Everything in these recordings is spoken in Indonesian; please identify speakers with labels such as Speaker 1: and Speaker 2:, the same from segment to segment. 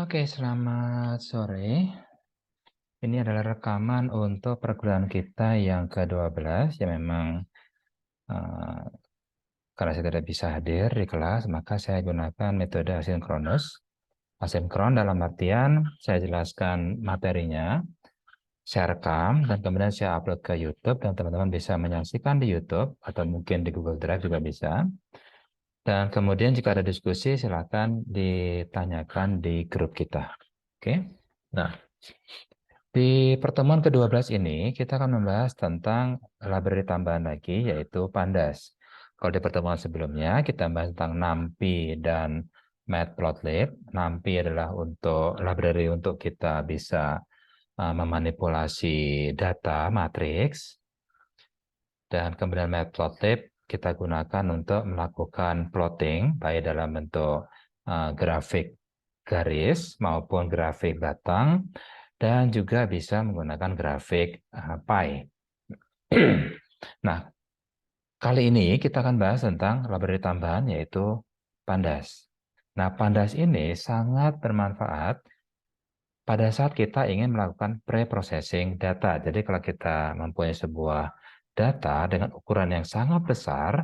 Speaker 1: Oke, selamat sore. Ini adalah rekaman untuk perkuliahan kita yang ke-12 yang memang eh, karena saya tidak bisa hadir di kelas, maka saya gunakan metode asinkronus. Asinkron dalam artian saya jelaskan materinya, saya rekam, dan kemudian saya upload ke YouTube, dan teman-teman bisa menyaksikan di YouTube, atau mungkin di Google Drive juga bisa. Dan kemudian jika ada diskusi, silakan ditanyakan di grup kita. Oke? Nah, di pertemuan ke-12 ini, kita akan membahas tentang library tambahan lagi, yaitu Pandas. Kalau di pertemuan sebelumnya, kita bahas tentang NumPy dan Matplotlib. NumPy adalah untuk library untuk kita bisa memanipulasi data matriks. Dan kemudian Matplotlib kita gunakan untuk melakukan plotting, baik dalam bentuk grafik garis maupun grafik batang, dan juga bisa menggunakan grafik pie. Nah, kali ini kita akan bahas tentang library tambahan yaitu Pandas. Nah, Pandas ini sangat bermanfaat pada saat kita ingin melakukan pre-processing data. Jadi kalau kita mempunyai sebuah data dengan ukuran yang sangat besar,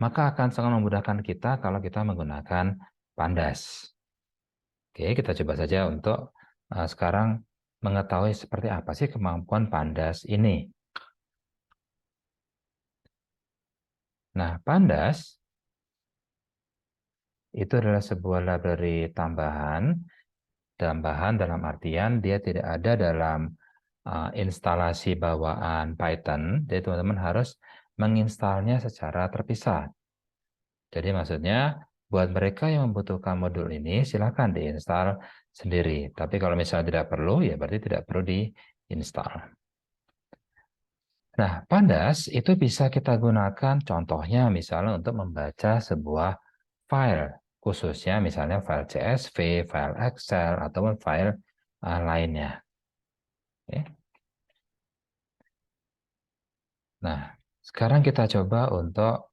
Speaker 1: maka akan sangat memudahkan kita kalau kita menggunakan Pandas. Oke, kita coba saja untuk sekarang mengetahui seperti apa sih kemampuan Pandas ini. Nah, Pandas itu adalah sebuah library tambahan dalam artian dia tidak ada dalam instalasi bawaan Python. Jadi teman-teman harus menginstalnya secara terpisah. Jadi maksudnya buat mereka yang membutuhkan modul ini silakan diinstal sendiri. Tapi kalau misalnya tidak perlu, ya berarti tidak perlu diinstal. Nah, Pandas itu bisa kita gunakan contohnya misalnya untuk membaca sebuah file, khususnya misalnya file CSV, file Excel, ataupun file lainnya. Oke. Nah, sekarang kita coba untuk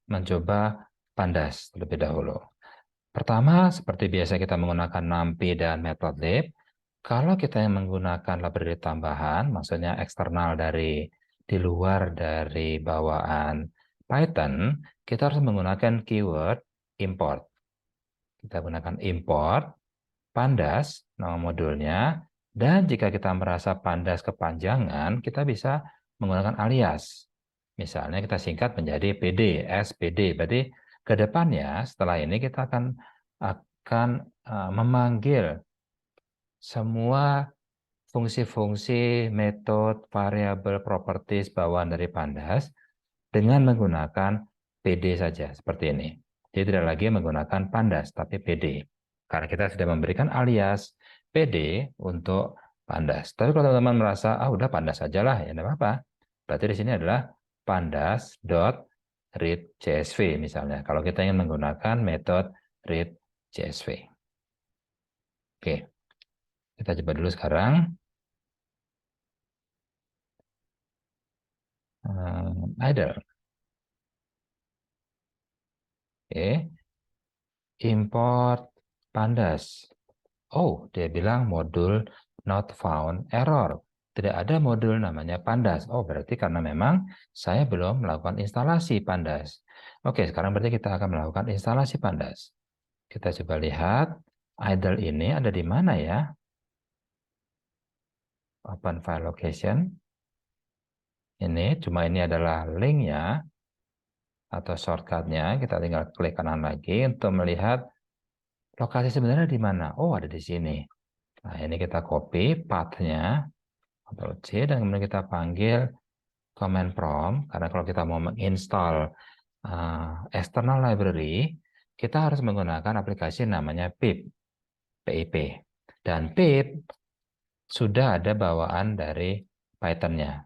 Speaker 1: mencoba Pandas terlebih dahulu. Pertama, seperti biasa kita menggunakan NumPy dan Matplotlib. Kalau kita yang menggunakan library tambahan, maksudnya eksternal di luar dari bawaan Python, kita harus menggunakan keyword import. Kita gunakan import, Pandas, nama modulnya, dan jika kita merasa Pandas kepanjangan, kita bisa menggunakan alias. Misalnya kita singkat menjadi PD, SPD. Berarti ke depannya setelah ini kita akan memanggil semua fungsi-fungsi, metode, variabel, properties bawaan dari Pandas dengan menggunakan PD saja seperti ini. Jadi tidak lagi menggunakan Pandas tapi PD. Karena kita sudah memberikan alias PD untuk Pandas. Tapi kalau teman-teman merasa udah Pandas sajalah ya tidak apa-apa. Berarti di sini adalah pandas.readcsv misalnya. Kalau kita ingin menggunakan metode readcsv. Oke, kita coba dulu sekarang. Idle. Oke, import Pandas. Oh, dia bilang modul not found error. Tidak ada modul namanya Pandas. Oh, berarti karena memang saya belum melakukan instalasi Pandas. Oke, sekarang berarti kita akan melakukan instalasi Pandas. Kita coba lihat idle ini ada di mana ya? Open file location. Ini adalah linknya atau shortcutnya. Kita tinggal klik kanan lagi untuk melihat lokasi sebenarnya di mana. Oh, ada di sini. Nah, ini kita copy path-nya, Ctrl C, dan kemudian kita panggil command prompt, karena kalau kita mau menginstal external library, kita harus menggunakan aplikasi namanya pip, PIP. Dan pip sudah ada bawaan dari Python-nya.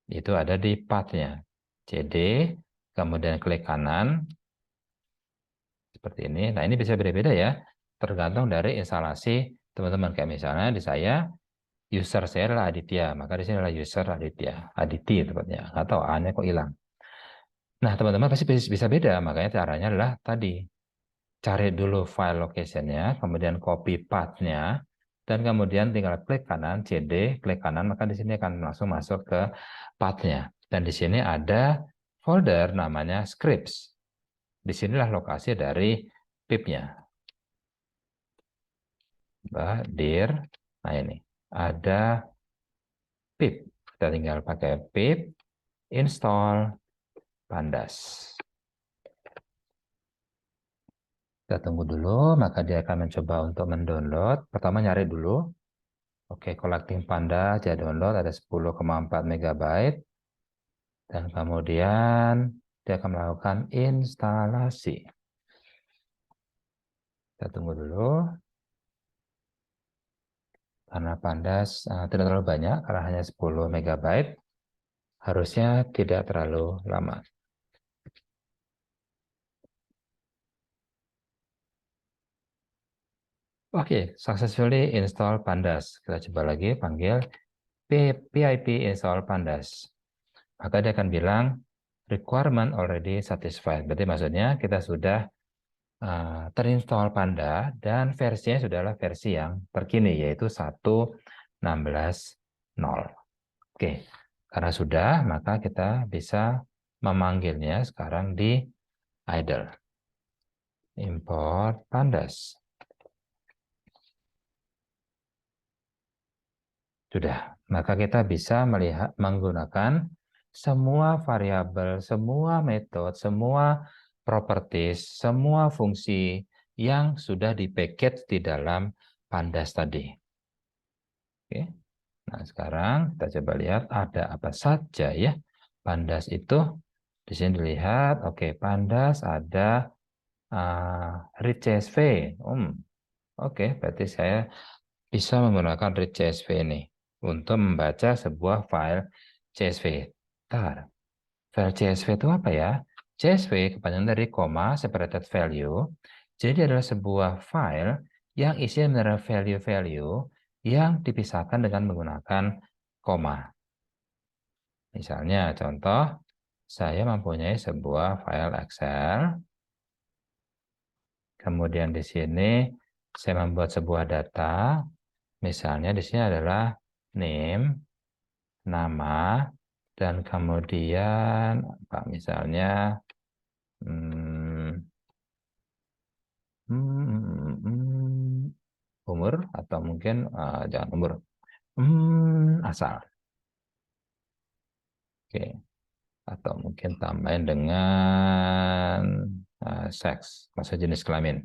Speaker 1: Itu ada di path-nya. CD, kemudian klik kanan, seperti ini. Nah, ini bisa beda-beda ya, tergantung dari instalasi teman-teman. Kayak misalnya di saya, user saya adalah Aditya, maka di sini adalah user Aditya, Aditi tepatnya. Nggak tahu A-nya kok hilang. Nah, teman-teman pasti bisa beda, makanya caranya adalah tadi. cari dulu file location-nya, kemudian copy path-nya, dan kemudian tinggal klik kanan, CD, klik kanan, maka di sini akan langsung masuk ke path-nya. Dan di sini ada folder namanya scripts. Disinilah lokasi dari pip-nya. Dir, nah ini, ada pip. Kita tinggal pakai pip, install, Pandas. Kita tunggu dulu, maka dia akan mencoba untuk mendownload. Pertama nyari dulu. Oke, collecting Pandas, dia download ada 10,4 MB. Dan kemudian dia akan melakukan instalasi. Kita tunggu dulu. Karena Pandas tidak terlalu banyak, karena hanya 10 MB, harusnya tidak terlalu lama. Oke, successfully install Pandas. Kita coba lagi panggil pip install Pandas. Maka dia akan bilang requirement already satisfied. Berarti maksudnya kita sudah terinstall Panda dan versinya sudahlah versi yang terkini yaitu 1.16.0. Oke, karena sudah maka kita bisa memanggilnya sekarang di idle. Import Pandas. Sudah, maka kita bisa melihat menggunakan semua variabel, semua metode, semua properties, semua fungsi yang sudah di-package di dalam Pandas tadi. Oke. Nah, sekarang kita coba lihat ada apa saja ya. Pandas itu di sini dilihat, oke, Pandas ada read CSV. Oke, berarti saya bisa menggunakan read CSV ini untuk membaca sebuah file CSV. File CSV itu apa ya? CSV kepanjangan dari comma separated value. Jadi adalah sebuah file yang isinya adalah value-value yang dipisahkan dengan menggunakan koma. Misalnya contoh, saya mempunyai sebuah file Excel. Kemudian di sini saya membuat sebuah data. Misalnya di sini adalah name, nama, dan kemudian apa misalnya umur atau mungkin jangan umur, asal. Oke, atau mungkin tambahin dengan seks, maksud jenis kelamin.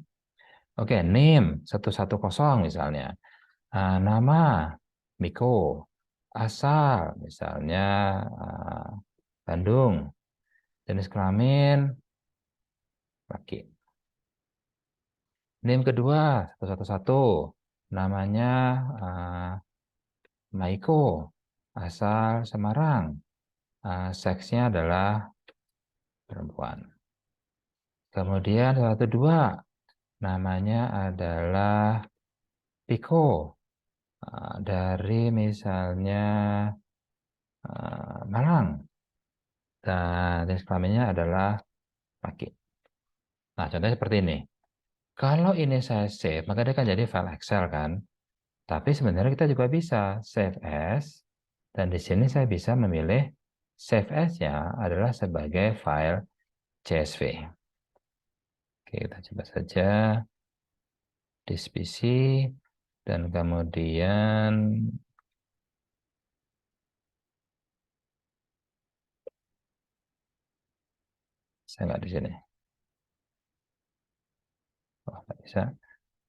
Speaker 1: Oke, name 110 misalnya. Nama Miko, asal misalnya Bandung, jenis kelamin laki. Name kedua 111, namanya Maiko, asal Semarang, seksnya adalah perempuan. Kemudian 112, namanya adalah Piko, dari misalnya Malang, dan jenis kelaminnya adalah laki. Nah, contohnya seperti ini. Kalau ini saya save, maka dia akan jadi file Excel kan. Tapi sebenarnya kita juga bisa save as, dan di sini saya bisa memilih save as-nya adalah sebagai file CSV. Oke, kita coba saja this PC, dan kemudian saya nggak di sini. Oh, nggak bisa.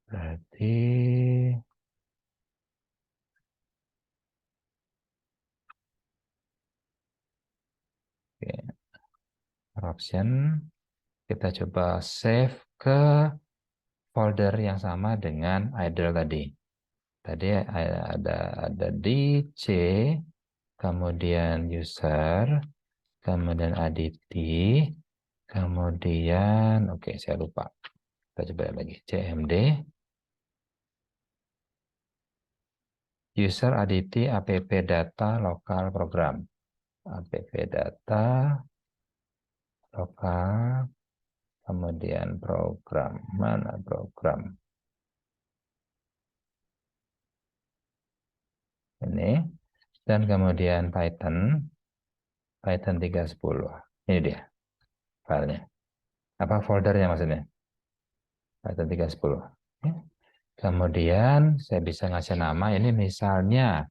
Speaker 1: Berarti option, kita coba save ke folder yang sama dengan idle tadi. Tadi ada DC, kemudian user, kemudian Aditi, kemudian oke saya lupa. Kita coba lagi cmd user Aditi app data lokal program. App data lokal kemudian program, mana program? Ini, dan kemudian Python 310. Ini dia filenya. Apa foldernya maksudnya? Python 310. Oke. Kemudian saya bisa ngasih nama, ini misalnya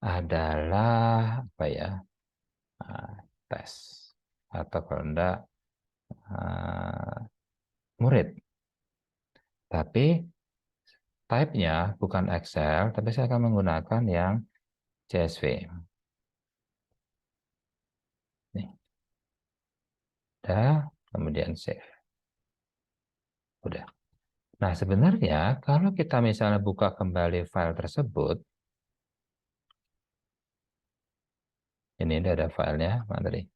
Speaker 1: adalah apa ya? Tes. Atau kalau enggak, murid. Tapi type-nya bukan Excel, tapi saya akan menggunakan yang CSV. Nih. Udah, kemudian save. Udah. Nah, sebenarnya kalau kita misalnya buka kembali file tersebut, ini ada filenya, mana tadi?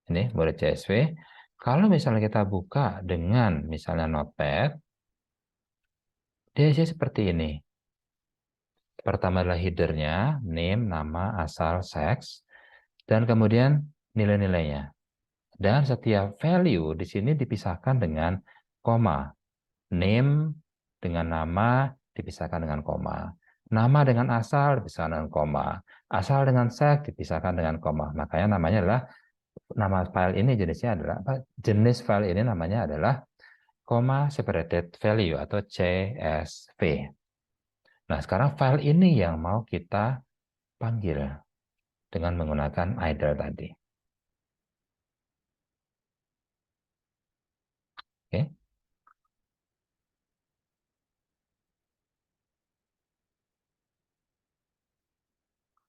Speaker 1: Ini murid CSV. Kalau misalnya kita buka dengan misalnya Notepad, dia isi seperti ini. Pertama adalah header-nya, name, nama, asal, sex, dan kemudian nilai-nilainya. Dan setiap value di sini dipisahkan dengan koma. Name dengan nama dipisahkan dengan koma. Nama dengan asal dipisahkan dengan koma. Asal dengan sex dipisahkan dengan koma. Makanya namanya adalah, nama file ini jenisnya adalah, jenis file ini namanya adalah comma separated value atau CSV. Nah, sekarang file ini yang mau kita panggil dengan menggunakan idle tadi. Oke.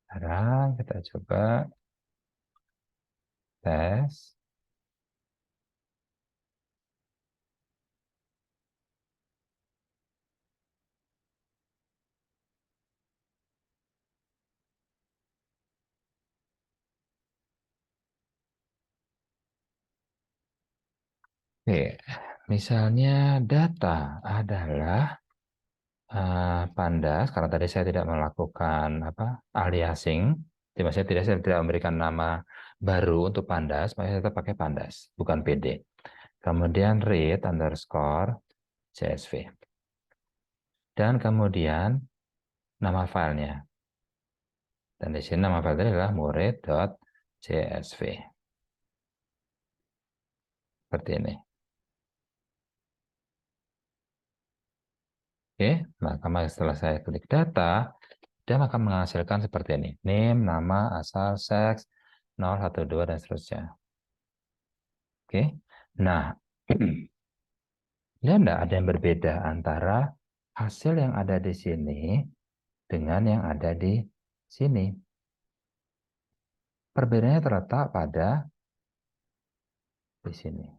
Speaker 1: Sekarang kita coba tes. Oke, misalnya data adalah pandas, karena tadi saya tidak melakukan aliasing, saya tidak memberikan nama baru untuk pandas, makanya saya tetap pakai pandas, bukan PD. Kemudian read underscore CSV. Dan kemudian nama filenya. Dan di sini nama filenya adalah murid.csv. Seperti ini. Oke, nah setelah saya klik data, dia akan menghasilkan seperti ini. Name, nama, asal, sex, 0, 1, 2, dan seterusnya. Oke, nah, ya enggak ada yang berbeda antara hasil yang ada di sini dengan yang ada di sini. Perbedaannya terletak pada di sini.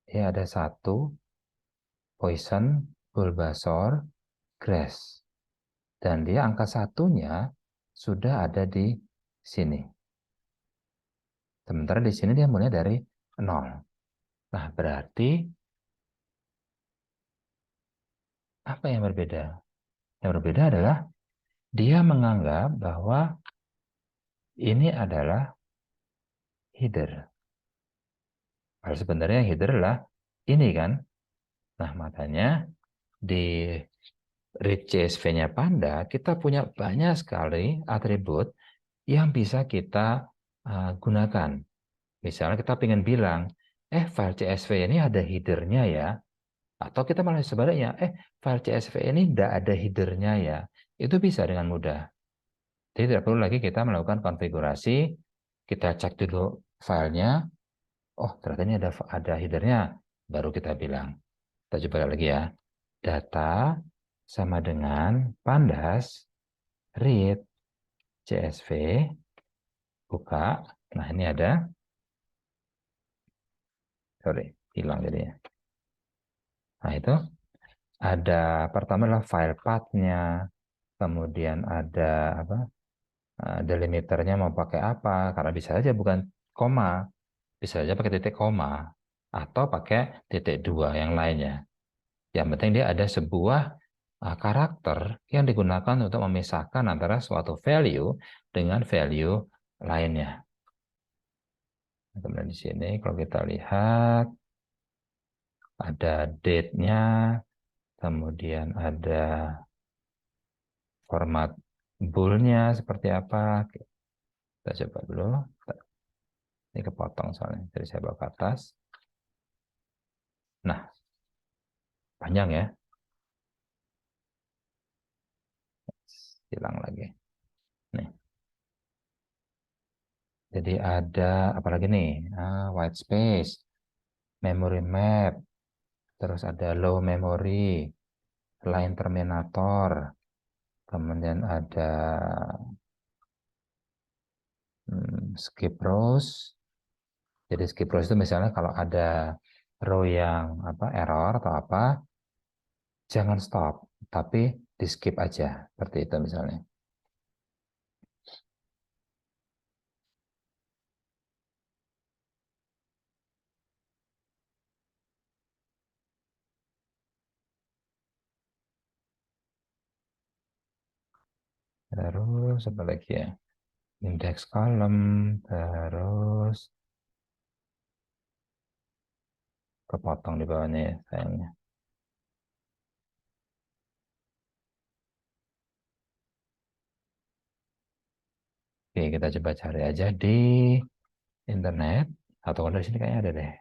Speaker 1: Ya, ada satu, Poison, Bulbasaur, Grass. Dan dia angka satunya sudah ada di sini. Sementara di sini dia mulai dari 0. Nah, berarti apa yang berbeda? Yang berbeda adalah dia menganggap bahwa ini adalah header. Padahal sebenarnya header adalah ini kan. Nah, makanya di read CSV-nya Panda, kita punya banyak sekali atribut yang bisa kita gunakan. Misalnya kita ingin bilang, file CSV ini ada header-nya ya. Atau kita malah sebaliknya, file CSV ini tidak ada header-nya ya. Itu bisa dengan mudah. Jadi tidak perlu lagi kita melakukan konfigurasi, kita cek dulu filenya, oh ternyata ini ada header-nya, baru kita bilang. Kita coba lagi ya. Data sama dengan pandas, read, CSV, buka. Nah ini ada, sorry, hilang jadinya. Nah itu ada, pertama adalah file path-nya, kemudian ada delimiternya mau pakai apa, karena bisa aja bukan koma, bisa aja pakai titik koma, atau pakai titik dua yang lainnya. Yang penting dia ada sebuah karakter yang digunakan untuk memisahkan antara suatu value dengan value lainnya. Kemudian di sini kalau kita lihat ada date-nya, kemudian ada format bool-nya seperti apa. Kita coba dulu. Ini kepotong soalnya. Jadi saya bawa ke atas. Nah, panjang ya. Hilang lagi. Nih. Jadi ada apa lagi nih? White space, memory map, terus ada low memory, line terminator, kemudian ada skip rows. Jadi skip rows itu misalnya kalau ada row yang error atau apa, jangan stop, tapi di skip aja, seperti itu misalnya. Terus apa lagi ya? Index column, terus kepotong di bawahnya ya sayangnya. Oke, kita coba cari aja di internet, atau kalau di sini kayaknya ada deh.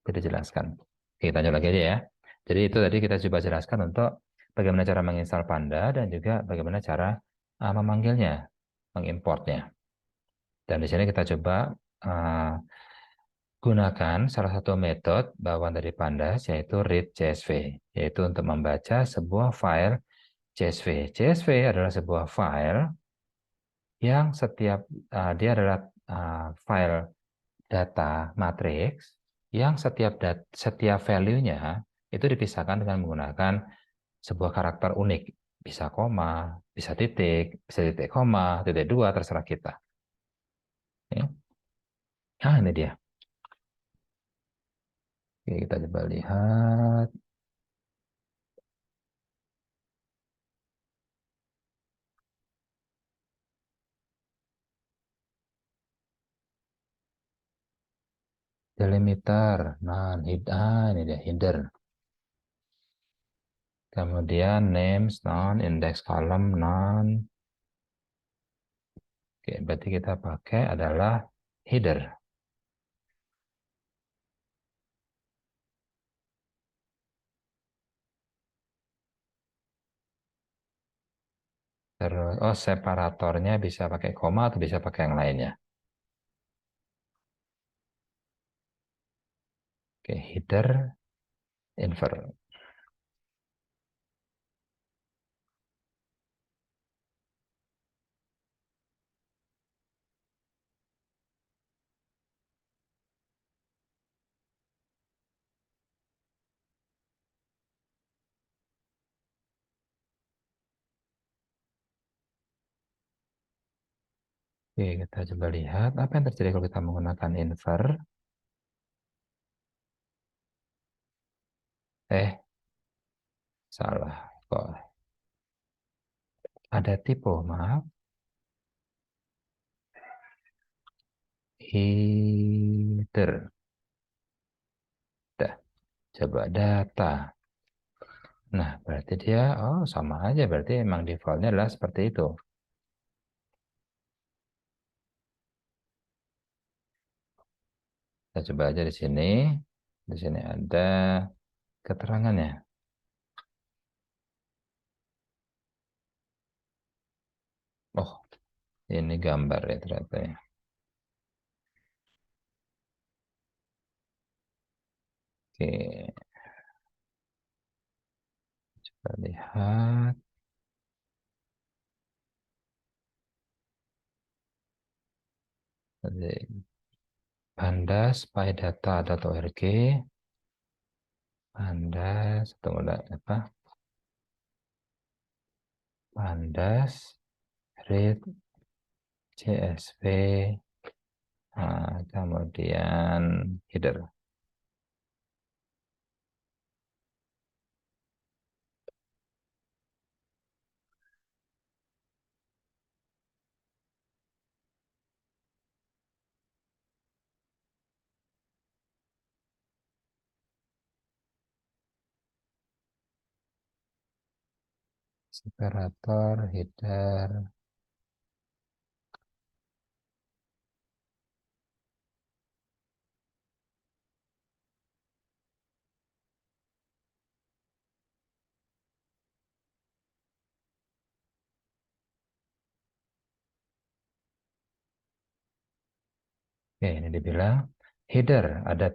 Speaker 1: Kita jelaskan. Oke, kita lanjut lagi aja ya. Jadi itu tadi kita coba jelaskan untuk bagaimana cara menginstal Panda dan juga bagaimana cara memanggilnya, mengimportnya. Dan di sini kita coba uh, gunakan salah satu metode bawaan dari Pandas yaitu read CSV, yaitu untuk membaca sebuah file CSV. CSV adalah sebuah file yang dia adalah file data matriks yang setiap value-nya itu dipisahkan dengan menggunakan sebuah karakter unik. Bisa koma, bisa titik koma, titik dua, terserah kita. Ya. Nah, ini dia. Oke, kita coba lihat. Delimiter, ini dia, header. Kemudian names, non, index column, non. Oke, berarti kita pakai adalah header. Terus, separatornya bisa pakai koma atau bisa pakai yang lainnya. Oke, header, invert. Oke, kita coba lihat apa yang terjadi kalau kita menggunakan invert. Salah. Kok ada typo, maaf. Header. Dah, coba data. Nah, berarti dia, sama aja. Berarti emang defaultnya adalah seperti itu. Kita coba aja di sini. Di sini ada keterangannya. Oh, ini gambar ya ternyata ya. Oke, kita lihat. Pandas pydata.org. Pandas, tunggu apa? Pandas read CSV, kemudian header. separator, header. Oke, ini dibilang header ada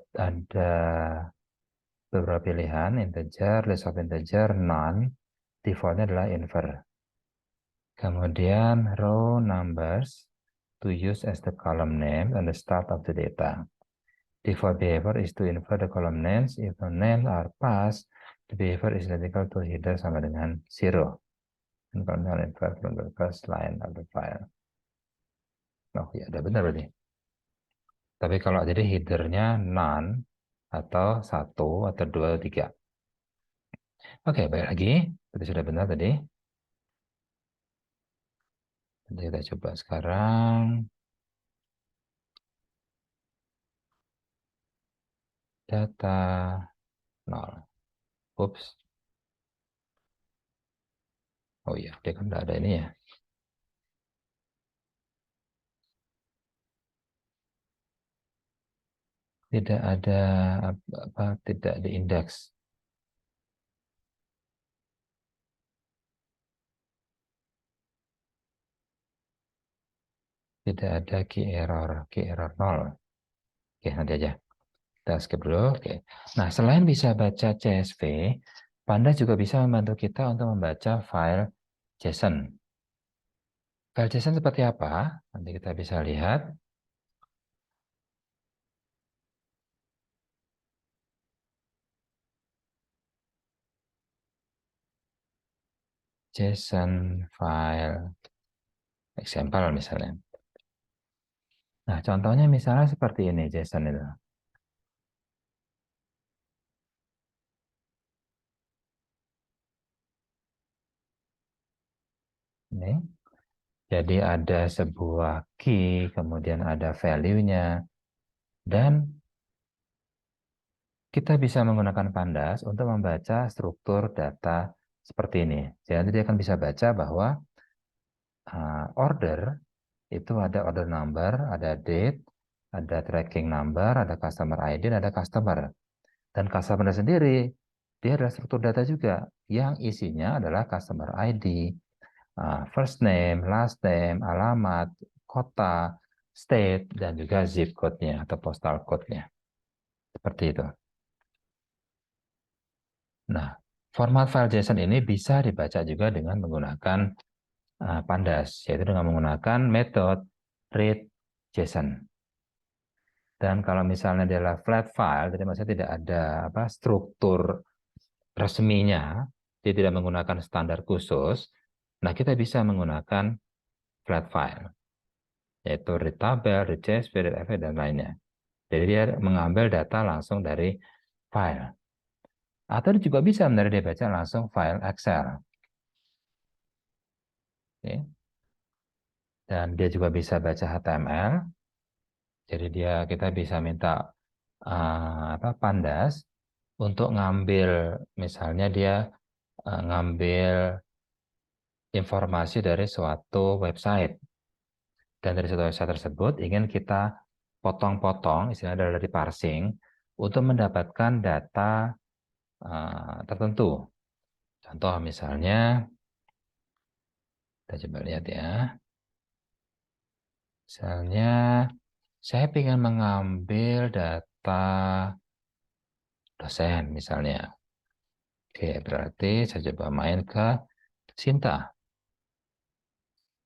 Speaker 1: beberapa pilihan, integer, list of integer, none, defaultnya adalah infer. Kemudian row numbers to use as the column name and the start of the data. Default behavior is to infer the column names. If the names are passed, the behavior is identical to header sama dengan 0. Dan kalau infer from the first line of the file. Oh ya, udah benar berarti. Tapi kalau jadi headernya none atau 1 atau 2 atau 3. Oke, balik lagi. Itu sudah benar tadi. Nanti kita coba sekarang. Data 0. Ups. Oh iya, dia kan udah ada ini ya. Tidak ada apa tidak diindeks. Tidak ada key error 0. Oke, nanti aja. Kita skip dulu. Oke. Nah, selain bisa baca CSV, Pandas juga bisa membantu kita untuk membaca file JSON. File JSON seperti apa? Nanti kita bisa lihat. JSON file example misalnya. Nah, contohnya misalnya seperti ini JSON itu. Ini. Jadi ada sebuah key, kemudian ada value-nya, dan kita bisa menggunakan Pandas untuk membaca struktur data seperti ini. Jadi dia akan bisa baca bahwa order itu ada order number, ada date, ada tracking number, ada customer ID, dan ada customer. Dan customer sendiri, dia adalah struktur data juga yang isinya adalah customer ID, first name, last name, alamat, kota, state, dan juga zip code-nya atau postal code-nya. Seperti itu. Nah, format file JSON ini bisa dibaca juga dengan menggunakan Pandas, yaitu dengan menggunakan metode read JSON. Dan kalau misalnya dia adalah flat file, jadi maksudnya tidak ada struktur resminya, dia tidak menggunakan standar khusus, nah kita bisa menggunakan flat file, yaitu read tabel, read CSV, read FE, dan lainnya. Jadi dia mengambil data langsung dari file. Atau juga bisa sebenarnya dia baca langsung file Excel. Oke. Dan dia juga bisa baca HTML. Jadi kita bisa minta Pandas untuk ngambil, misalnya dia ngambil informasi dari suatu website. Dan dari suatu website tersebut ingin kita potong-potong, istilahnya dari parsing, untuk mendapatkan data tertentu. Contoh misalnya, kita coba lihat ya. Misalnya, saya ingin mengambil data dosen misalnya. Oke, berarti saya coba main ke Sinta.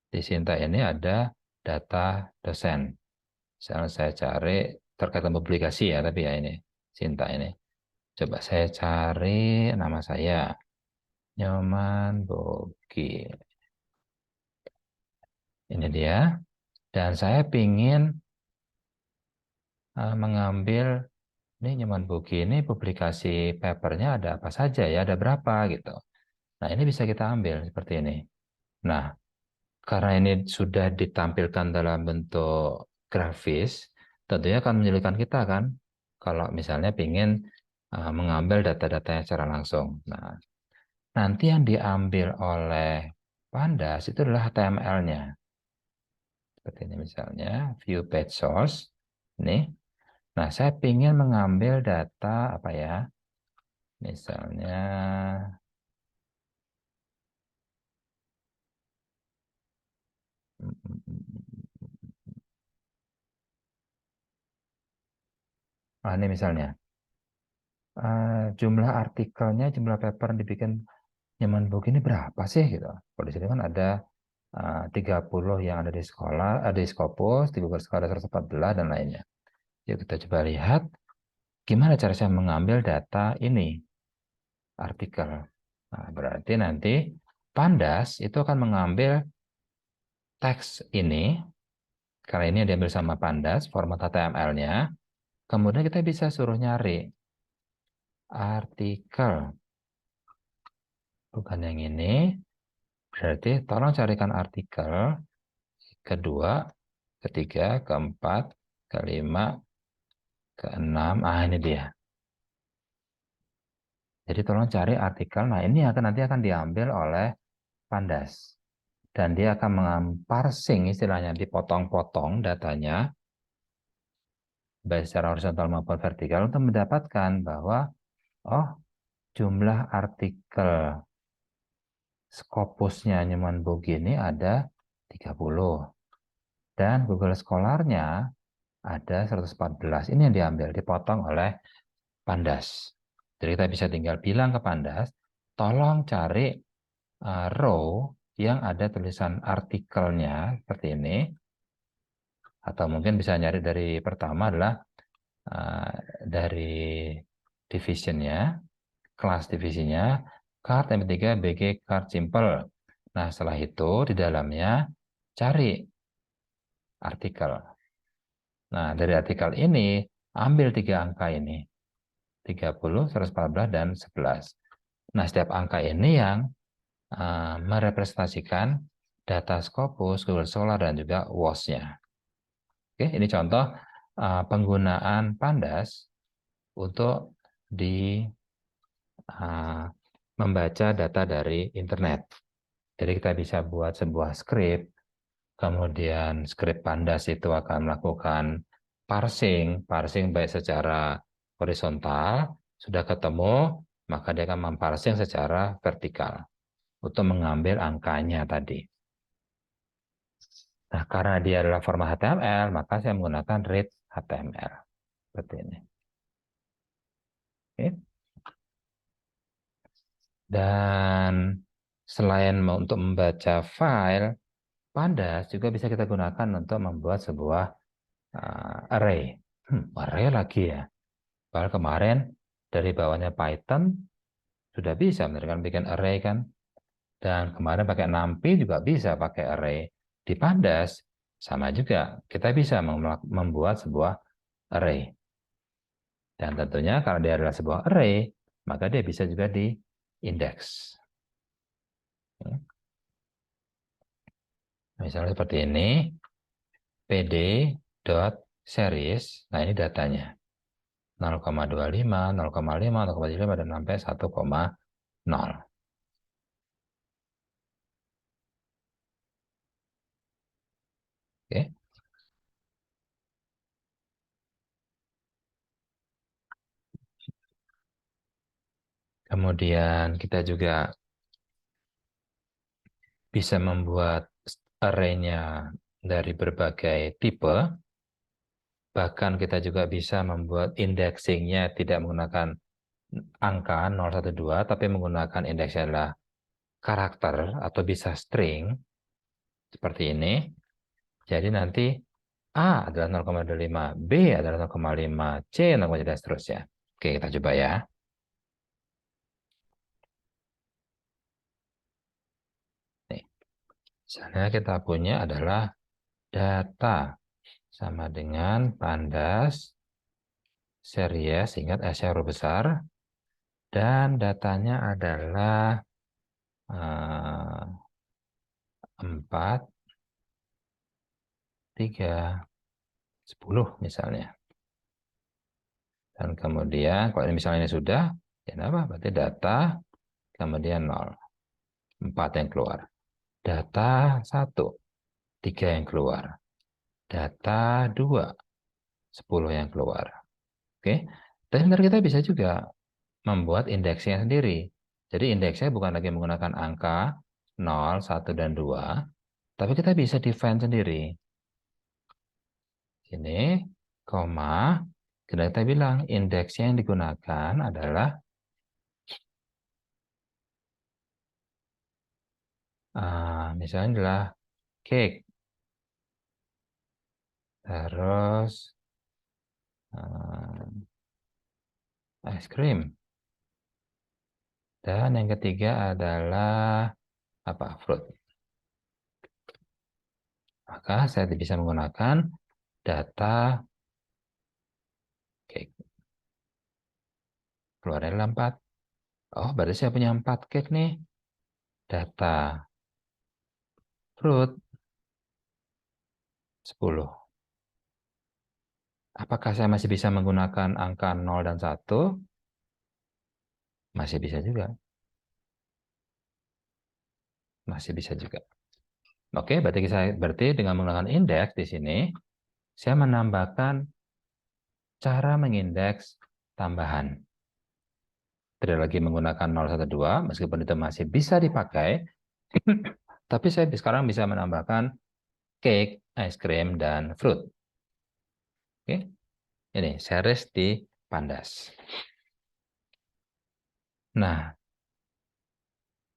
Speaker 1: Di Sinta ini ada data dosen. Misalnya saya cari terkait publikasi ya, tapi ya ini Sinta ini. Coba saya cari nama saya, Nyoman Bogi. Ini dia. Dan saya ingin mengambil, ini Nyoman Bogi ini publikasi papernya ada apa saja ya, ada berapa gitu. Nah, ini bisa kita ambil seperti ini. Nah, karena ini sudah ditampilkan dalam bentuk grafis, tentunya akan menyulitkan kita kan, kalau misalnya ingin mengambil data-datanya secara langsung. Nah, Nanti yang diambil oleh Pandas itu adalah HTML-nya. Seperti ini misalnya, view page source. Ini. Nah, saya ingin mengambil data apa ya? Misalnya, ini misalnya, jumlah artikelnya, jumlah paper yang dibikin nyaman book ini berapa sih gitu. Kalau di sini kan ada 30 yang ada di sekolah, ada di Scopus, di Google Scholar 114 dan lainnya. Yuk kita coba lihat gimana cara saya mengambil data ini, artikel. Nah, berarti nanti Pandas itu akan mengambil teks ini, karena ini diambil sama Pandas, format HTML-nya. Kemudian kita bisa suruh nyari artikel. Bukan yang ini. Berarti tolong carikan artikel kedua, ketiga, keempat, kelima, keenam. Ini dia. Jadi tolong cari artikel. Nah, ini akan nanti akan diambil oleh Pandas. Dan dia akan parsing istilahnya, dipotong-potong datanya, baik secara horizontal maupun vertikal, untuk mendapatkan bahwa, oh, jumlah artikel Scopusnya Newman Book ini ada 30. Dan Google Scholar-nya ada 114. Ini yang diambil, dipotong oleh Pandas. Jadi kita bisa tinggal bilang ke Pandas, tolong cari row yang ada tulisan artikelnya seperti ini, atau mungkin bisa nyari dari pertama adalah dari divisionnya, kelas divisinya, card yang ketiga BG card simple. Nah, setelah itu di dalamnya cari artikel. Nah, dari artikel ini ambil 3 angka ini, 30, 114, dan 11. Nah, setiap angka ini yang merepresentasikan data Scopus, Google Scholar, dan juga WOS-nya. Oke, ini contoh penggunaan Pandas untuk membaca data dari internet. Jadi kita bisa buat sebuah skrip, kemudian skrip Pandas itu akan melakukan parsing baik secara horizontal, sudah ketemu, maka dia akan memparsing secara vertikal untuk mengambil angkanya tadi. Nah, karena dia adalah format HTML, maka saya menggunakan read HTML. Seperti ini. Oke. Dan selain untuk membaca file, Pandas juga bisa kita gunakan untuk membuat sebuah array. Array lagi ya. Padahal kemarin dari bawahnya Python sudah bisa kan bikin array kan. Dan kemarin pakai NumPy juga bisa pakai array. Di Pandas sama juga. Kita bisa membuat sebuah array. Dan tentunya kalau dia adalah sebuah array, maka dia bisa juga diindeks. Misalnya seperti ini, pd.series, nah ini datanya. 0,25, 0,5, 0,5, dan sampai 1,0. Oke. Kemudian kita juga bisa membuat array-nya dari berbagai tipe. Bahkan kita juga bisa membuat indexing-nya tidak menggunakan angka 012, tapi menggunakan indeksnya adalah karakter atau bisa string. Seperti ini. Jadi nanti A adalah 0,25, B adalah 0,5, C 0,5, dan seterusnya. Oke, kita coba ya. Nih, misalnya kita punya adalah data sama dengan Pandas series, ingat S-nya huruf besar, dan datanya adalah 4, 3, 10 misalnya. Dan kemudian kalau ini misalnya ini sudah, ya apa? Berarti data, kemudian 0, 4 yang keluar. Data 1, 3 yang keluar. Data 2, 10 yang keluar. Oke. Dan sebenarnya kita bisa juga membuat indeksnya sendiri. Jadi indeksnya bukan lagi menggunakan angka 0, 1, dan 2, tapi kita bisa define sendiri. Sini, koma, kita bilang indeksnya yang digunakan adalah misalnya adalah cake, terus es krim, dan yang ketiga adalah apa? Fruit. Maka saya bisa menggunakan data cake. Keluar adalah 4. Oh, berarti saya punya 4 cake nih. Data fruit 10. Apakah saya masih bisa menggunakan angka 0 dan 1? Masih bisa juga. Masih bisa juga. Oke, berarti dengan menggunakan indeks di sini, saya menambahkan cara mengindeks tambahan. Tidak lagi menggunakan 0, 1, 2, meskipun itu masih bisa dipakai, tapi saya sekarang bisa menambahkan cake, es krim, dan fruit. Oke, ini series di Pandas. Nah,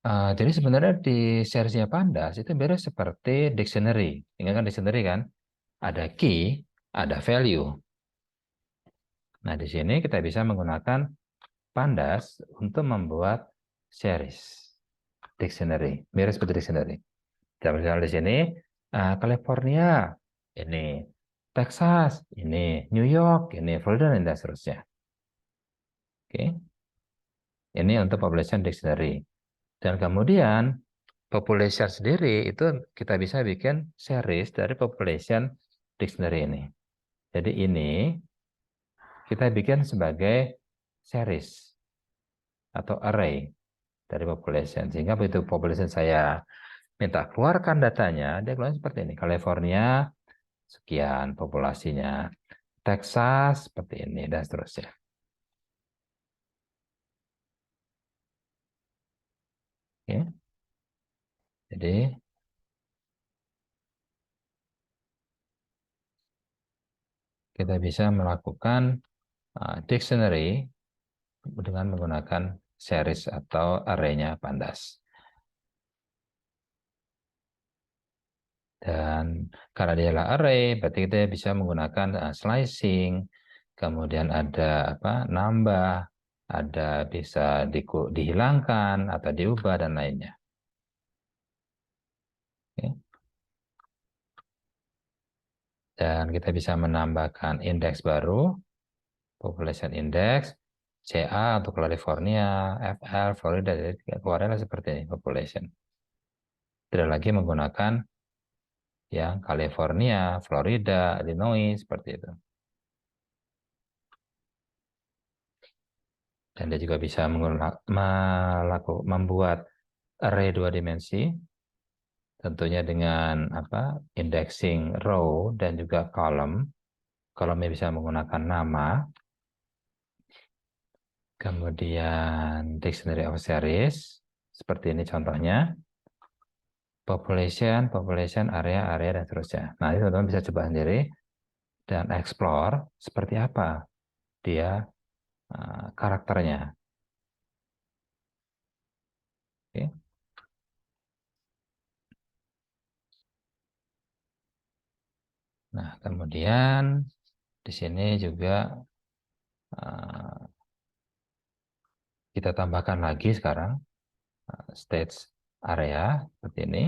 Speaker 1: jadi sebenarnya di seriesnya Pandas itu beres seperti dictionary. Ingat kan dictionary kan? Ada key, ada value. Nah, di sini kita bisa menggunakan Pandas untuk membuat series dictionary, mirip seperti dictionary. Misalnya di sini California, ini Texas, ini New York, ini Florida, dan seterusnya. Oke, ini untuk population dictionary. Dan kemudian population sendiri itu kita bisa bikin series dari population dictionary ini. Jadi ini kita bikin sebagai series atau array dari population. Sehingga begitu population saya minta keluarkan datanya, dia keluar seperti ini. California, sekian populasinya. Texas, seperti ini, dan seterusnya. Oke. Jadi, kita bisa melakukan dictionary dengan menggunakan series atau array-nya Pandas. Dan karena dia adalah array, berarti kita bisa menggunakan slicing, kemudian ada nambah, ada bisa dihilangkan atau diubah dan lainnya. Oke. Dan kita bisa menambahkan indeks baru, population index, CA untuk California, FL, Florida, jadi keluarnya seperti ini, population. Tidak lagi menggunakan yang California, Florida, Illinois, seperti itu. Dan dia juga bisa membuat array 2 dimensi, tentunya dengan indexing row dan juga column. Column-nya bisa menggunakan nama, kemudian dictionary of series, seperti ini contohnya, population, area, dan seterusnya. Nah, ini teman-teman bisa coba sendiri dan explore seperti apa dia karakternya. Oke. Nah, kemudian di sini juga kita tambahkan lagi sekarang stage area seperti ini.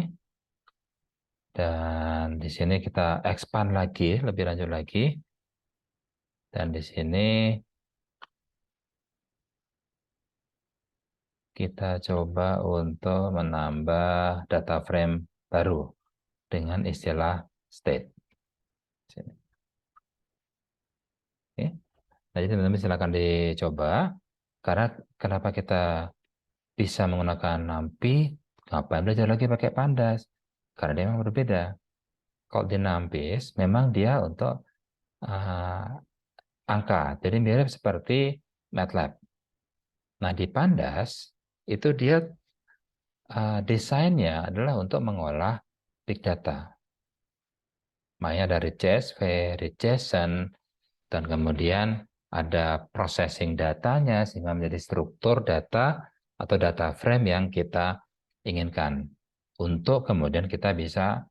Speaker 1: Dan di sini kita expand lagi, lebih lanjut lagi. Dan di sini kita coba untuk menambah data frame baru dengan istilah state. Sini. Oke. Nah, jadi teman-teman silakan dicoba. Karena kenapa kita bisa menggunakan NumPy, ngapain belajar lagi pakai Pandas? Karena dia memang berbeda. Kalau di NumPy, memang dia untuk angka. Jadi mirip seperti MATLAB. Nah, di Pandas, itu dia desainnya adalah untuk mengolah big data. Makanya dari CSV, dari JSON, dan kemudian ada processing datanya sehingga menjadi struktur data atau data frame yang kita inginkan untuk kemudian kita bisa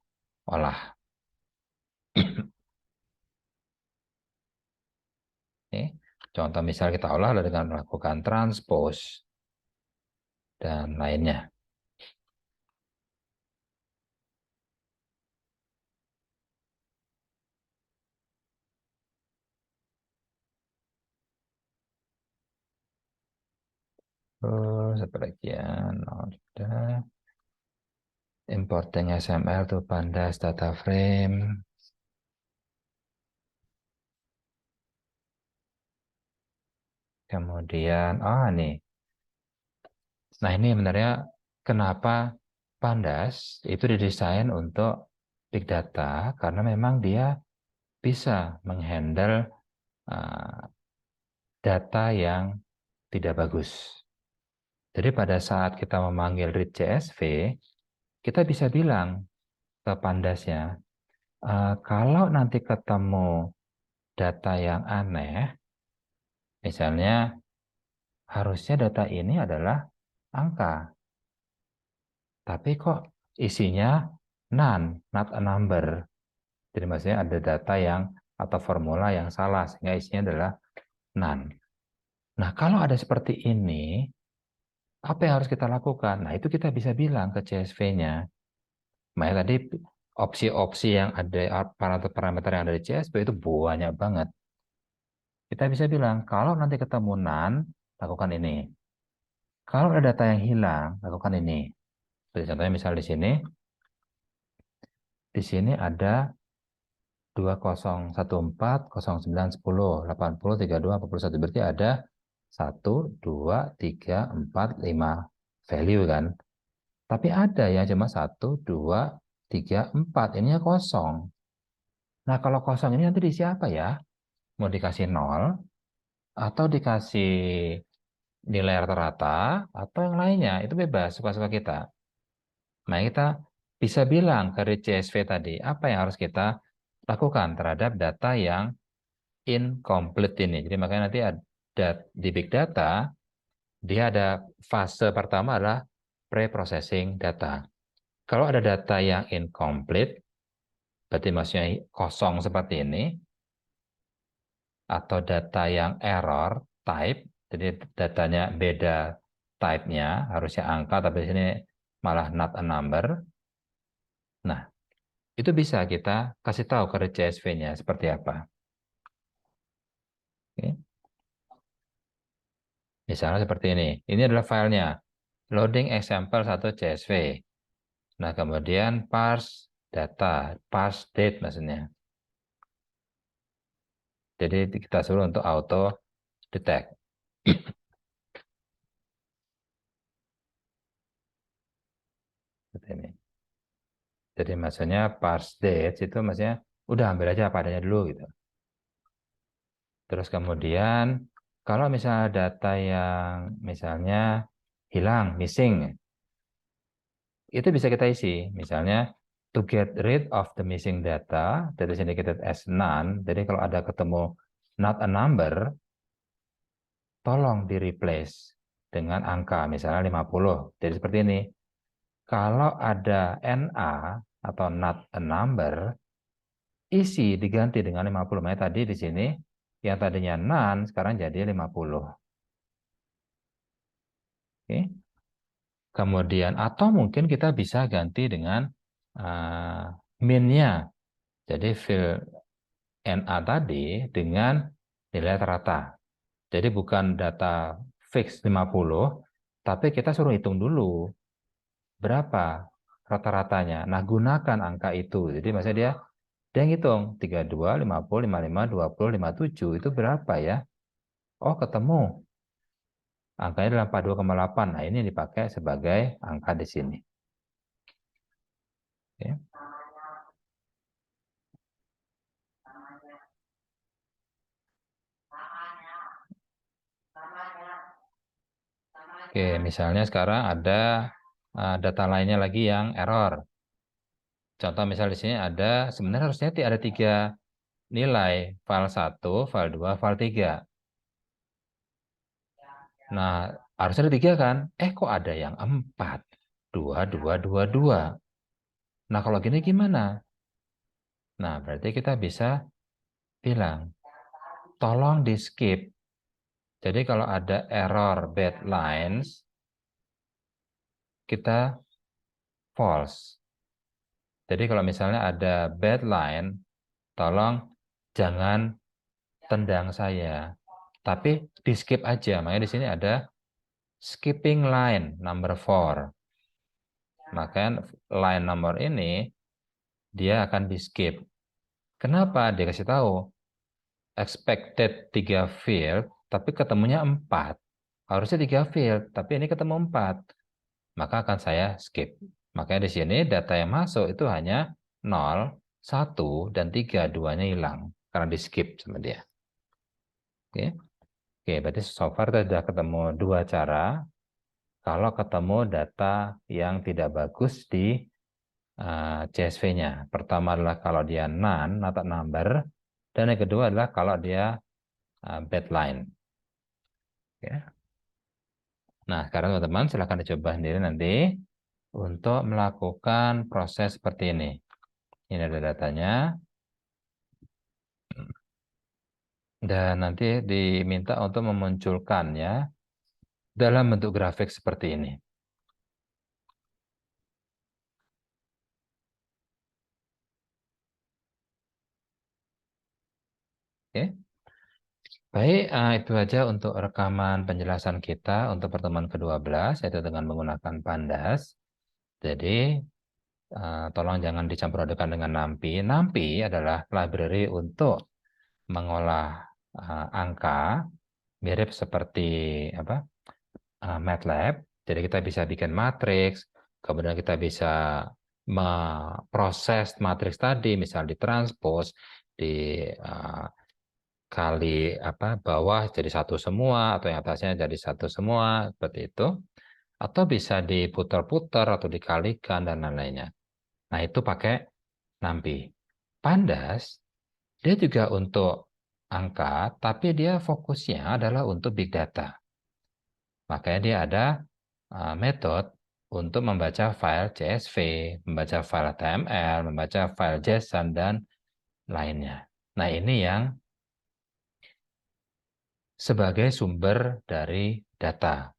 Speaker 1: olah. Oke. Contoh misal kita olah dengan melakukan transpose dan lainnya. Terus sebagian udah importing XML to Pandas data frame. Kemudian, nih. Nah, ini sebenarnya kenapa Pandas itu didesain untuk big data karena memang dia bisa menghandle data yang tidak bagus. Jadi pada saat kita memanggil read CSV, kita bisa bilang ke Pandasnya, kalau nanti ketemu data yang aneh, misalnya harusnya data ini adalah angka, tapi kok isinya none, not a number. Jadi maksudnya ada data yang atau formula yang salah sehingga isinya adalah none. Nah, kalau ada seperti ini, apa yang harus kita lakukan? Nah, itu kita bisa bilang ke CSV-nya. Makanya tadi opsi-opsi yang ada parameter-parameter yang ada di CSV itu banyak banget. Kita bisa bilang, kalau nanti ketemu none, lakukan ini. Kalau ada data yang hilang, lakukan ini. Seperti contohnya misal di sini ada 2014, 09, 10, 80, 32, 41. Berarti ada 1, 2, 3, 4, 5 value kan. Tapi ada yang cuma 1, 2, 3, 4. Ininya kosong. Nah, kalau kosong ini nanti diisi apa ya? Mau dikasih 0, atau dikasih nilai rata-rata, atau yang lainnya. Itu bebas, suka-suka kita. Nah, kita bisa bilang ke CSV tadi, apa yang harus kita lakukan terhadap data yang incomplete ini. Jadi makanya nanti ada di big data, dia ada fase pertama adalah pre-processing data. Kalau ada data yang incomplete, berarti maksudnya kosong seperti ini, atau data yang error type, jadi datanya beda type-nya, harusnya angka, tapi di sini malah not a number. Nah, itu bisa kita kasih tahu ke CSV-nya seperti apa. Oke. Misalnya seperti ini. Ini adalah filenya. Loading example 1 CSV. Nah, kemudian parse data, parse date maksudnya. Jadi kita suruh untuk auto detect. Seperti ini. Jadi maksudnya parse date itu maksudnya udah ambil aja apa adanya dulu gitu. Terus kemudian kalau misalnya data yang misalnya hilang, missing, itu bisa kita isi. Misalnya to get rid of the missing data, dari sini kita as none. Jadi kalau ada ketemu not a number, tolong di replace dengan angka, misalnya 50. Jadi seperti ini. Kalau ada NA atau not a number, isi diganti dengan 50. Makanya tadi di sini yang tadinya none sekarang jadi 50. Oke. Kemudian atau mungkin kita bisa ganti dengan min-nya. Jadi fill NA tadi dengan nilai rata. Jadi bukan data fix 50, tapi kita suruh hitung dulu berapa rata-ratanya. Nah, gunakan angka itu. Jadi maksudnya dia ngitung 32, 50, 55, 20, 57 itu berapa ya? Oh, ketemu. angkanya adalah 42,8. Nah, ini dipakai sebagai angka di sini. Oke. Oke, misalnya sekarang ada data lainnya lagi yang error. Contoh misal di sini ada, sebenarnya harusnya ada 3 nilai, file 1, file 2, file 3. Nah, harusnya ada 3 kan? Kok ada yang 4? 2, 2, 2, 2. Nah, kalau gini gimana? Nah, berarti kita bisa bilang, tolong di skip. Jadi kalau ada error bad lines, kita false. Jadi kalau misalnya ada bad line, tolong jangan tendang saya. Tapi di skip aja. Makanya di sini ada skipping line number 4. Maka line nomor ini dia akan di skip. Kenapa? Dia kasih tahu expected 3 field, tapi ketemunya 4. Harusnya 3 field, tapi ini ketemu 4. Maka akan saya skip. Makanya di sini data yang masuk itu hanya 0, 1, dan 3. Duanya hilang karena di skip sama dia. Oke. Oke, berarti so far kita sudah ketemu 2 cara kalau ketemu data yang tidak bagus di CSV-nya. Pertama adalah kalau dia none atau number, dan yang kedua adalah kalau dia bad line. Oke. Nah, sekarang teman-teman silahkan dicoba sendiri nanti untuk melakukan proses seperti ini. Ini ada datanya. Dan nanti diminta untuk memunculkannya dalam bentuk grafik seperti ini. Oke. Baik, itu aja untuk rekaman penjelasan kita untuk pertemuan ke-12, yaitu dengan menggunakan Pandas. Jadi, tolong jangan dicampur adukan dengan NumPy. NumPy adalah library untuk mengolah angka, mirip seperti MATLAB. Jadi kita bisa bikin matriks, kemudian kita bisa memproses matriks tadi, misal ditranspos, kali bawah jadi satu semua, atau yang atasnya jadi satu semua, seperti itu. Atau bisa diputar-putar atau dikalikan dan lain-lainnya. Nah, itu pakai NumPy. Pandas, dia juga untuk angka, tapi dia fokusnya adalah untuk big data. Makanya dia ada metode untuk membaca file CSV, membaca file HTML, membaca file JSON, dan lainnya. Nah, ini yang sebagai sumber dari data.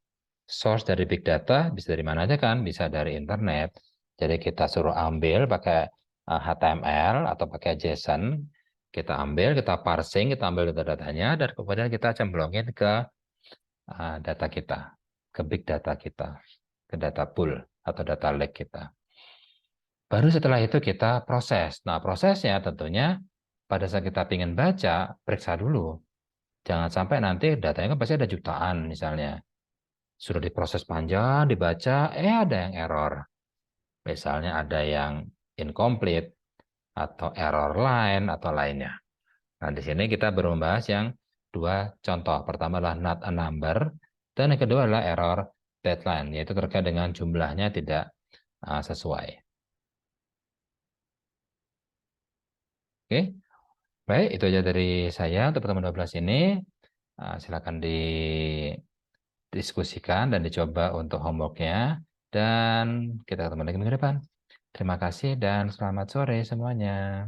Speaker 1: Source dari big data bisa dari mana aja kan? Bisa dari internet. Jadi kita suruh ambil pakai HTML atau pakai JSON, kita ambil, kita parsing, kita ambil data-datanya, dan kemudian kita cemplungin ke data kita, ke big data kita, ke data pool atau data lake kita. Baru setelah itu kita proses. Nah, prosesnya tentunya pada saat kita ingin baca, periksa dulu. Jangan sampai nanti datanya kan pasti ada jutaan misalnya. Sudah diproses panjang, dibaca, ada yang error. Misalnya ada yang incomplete, atau error line, atau lainnya. Nah, di sini kita baru membahas yang 2 contoh. Pertama adalah not a number, dan yang kedua adalah error deadline, yaitu terkait dengan jumlahnya tidak sesuai. Oke, baik, itu aja dari saya untuk pertemuan 12 ini. Silakan didiskusikan dan dicoba untuk homeworknya. Dan kita ketemu lagi minggu depan. Terima kasih dan selamat sore semuanya.